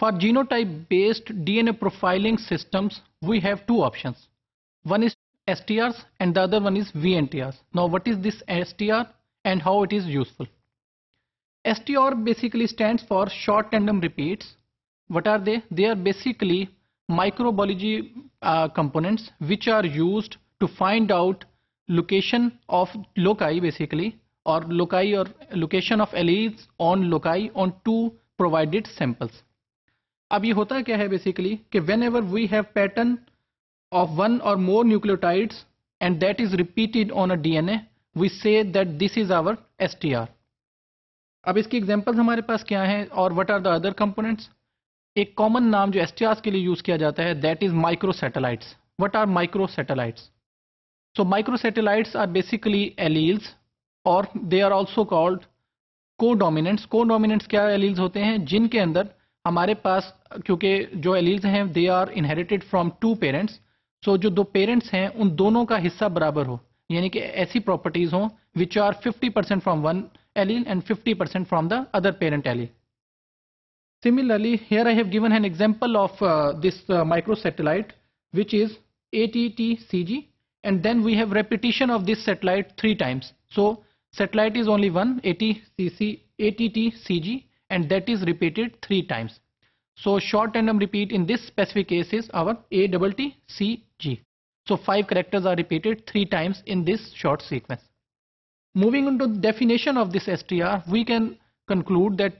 For genotype-based DNA profiling systems, we have two options. One is STRs and the other one is VNTRs. Now, what is this STR and how it is useful? STR basically stands for short tandem repeats. What are they? They are basically microbiology components which are used to find out location of loci basically, or loci or location of alleles on loci on two provided samples. अब ये होता क्या है basically कि whenever we have pattern of one or more nucleotides and that is repeated on a DNA, we say that this is our STR. अब इसकी examples हमारे पास क्या हैं और what are the other components? एक कॉमन नाम जो STRs के लिए यूज किया जाता है that is microsatellites. What are microsatellites? So microsatellites are basically alleles or they are also called codominants. Codominants क्या alleles होते हैं जिनके अंदर हमारे पास, क्योंकि जो alleles हैं they are inherited from two parents, so जो दो पेरेंट्स हैं उन दोनों का हिस्सा बराबर हो, यानी कि ऐसी प्रॉपर्टीज हों which are 50% from one allele and 50% from the other parent allele. Similarly, here I have given an example of this microsatellite which is ATTCG, and then we have repetition of this satellite 3 times. So satellite is only one, ATTCG, and that is repeated 3 times. So short tandem repeat in this specific case is our ATTCG. So 5 characters are repeated 3 times in this short sequence. Moving on to the definition of this STR, we can conclude that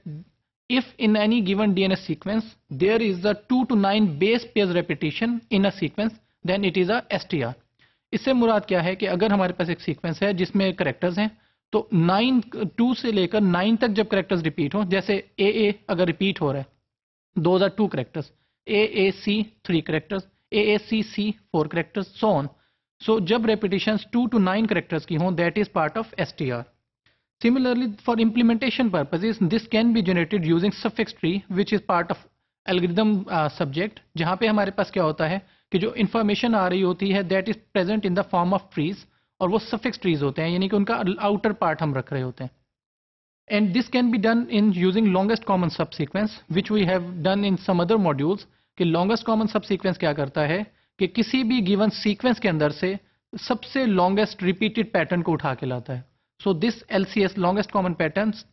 if in any given DNA sequence there is a 2 to 9 base pairs repetition in a sequence, then it is a STR. इससे मुराद क्या है कि अगर हमारे पास एक sequence है जिसमें करेक्टर्स हैं तो 2 से लेकर 9 तक जब करेक्टर्स रिपीट हो, जैसे AA अगर रिपीट हो रहा है, those are 2 characters, AAC 3 characters, AACC 4 characters, so on. So जब रेपिटेशंस 2 to 9 करेक्टर्स की हों, that is part of STR. Similarly, for implementation purposes, this can be generated using suffix tree, which is part of algorithm subject, जहाँ पे हमारे पास क्या होता है कि जो इन्फॉर्मेशन आ रही होती है that is present in the form of trees, और वो सफिक्स ट्रीज होते हैं, यानी कि उनका आउटर पार्ट हम रख रहे होते हैं. And this can be done in using longest common subsequence which we have done in some other modules. कि लॉन्गेस्ट कॉमन सब सीक्वेंस क्या करता है कि किसी भी गिवन सीक्वेंस के अंदर से सबसे लॉन्गेस्ट रिपीटेड पैटर्न को उठा के लाता है. So this LCS longest common patterns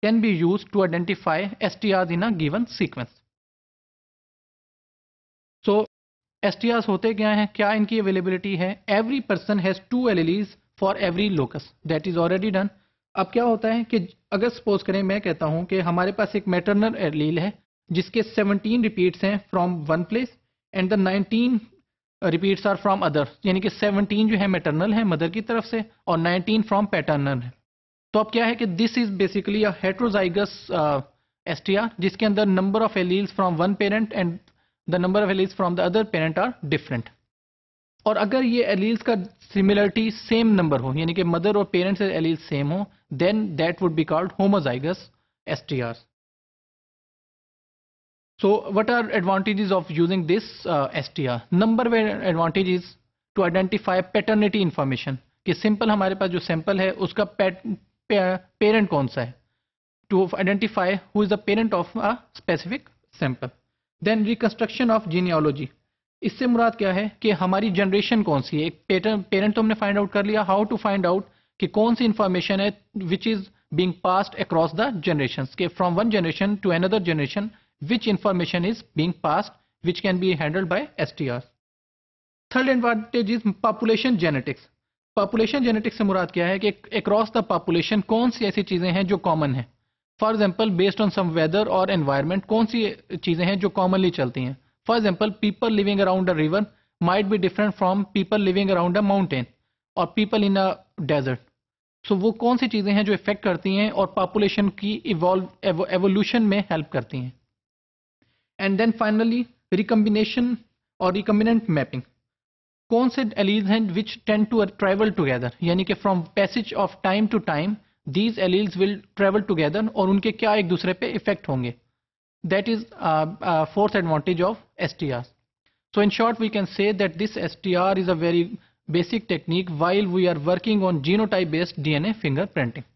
can be use to identify STRs in a given sequence. So STRs होते क्या हैं, क्या इनकी अवेलेबिलिटी है? Every person has 2 alleles for every locus, that is already done. अब क्या होता है कि अगर सपोज करें मैं कहता हूं कि हमारे पास एक मैटरनल एलील है जिसके 17 रिपीट्स हैं from one place and the 19 repeats are from other, यानी कि 17 जो है मैटरनल है मदर की तरफ से और 19 फ्रॉम पैटर्नल है. तो अब क्या है कि this is basically a heterozygous STR जिसके अंदर number of alleles from one parent and the number of alleles from the other parent are different. और अगर ये alleles का similarity same number हो, यानी कि mother और parent से alleles same हो, then that would be called homozygous STRs. So what are advantages of using this STR? Number one advantage is to identify paternity information, कि simple हमारे पास जो sample है उसका parent कौन सा है, to identify who is the parent of a specific sample. Then reconstruction of genealogy, इससे मुराद क्या है कि हमारी जनरेशन कौन सी है. एक पेरेंट तो हमने फाइंड आउट कर लिया, हाउ टू फाइंड आउट कि कौन सी इंफॉर्मेशन है which is being passed across the generations, के from one generation to another generation which information is being passed which can be handled by STRs. Third advantage is population genetics. Population genetics से मुराद क्या है कि across the population कौन सी ऐसी चीजें हैं जो कॉमन है. For example based on some weather और एनवायरनमेंट कौन सी चीजें हैं जो कॉमनली चलती हैं. For example people living around a river might be different from people living around a mountain और people in a desert. So वो कौन सी चीजें हैं जो इफेक्ट करती हैं और पॉपुलेशन की एवोल्यूशन में हेल्प करती हैं. एंड देन फाइनली रिकम्बिनेशन और रिकम्बिनेंट मैपिंग, कौन से एलील्स हैं which tend to travel together, यानी कि from passage of time to time these alleles will travel together और उनके क्या एक दूसरे पे इफेक्ट होंगे. That is fourth advantage of STRs. So in short we can say that this STR is a very basic technique while we are working on genotype based DNA fingerprinting.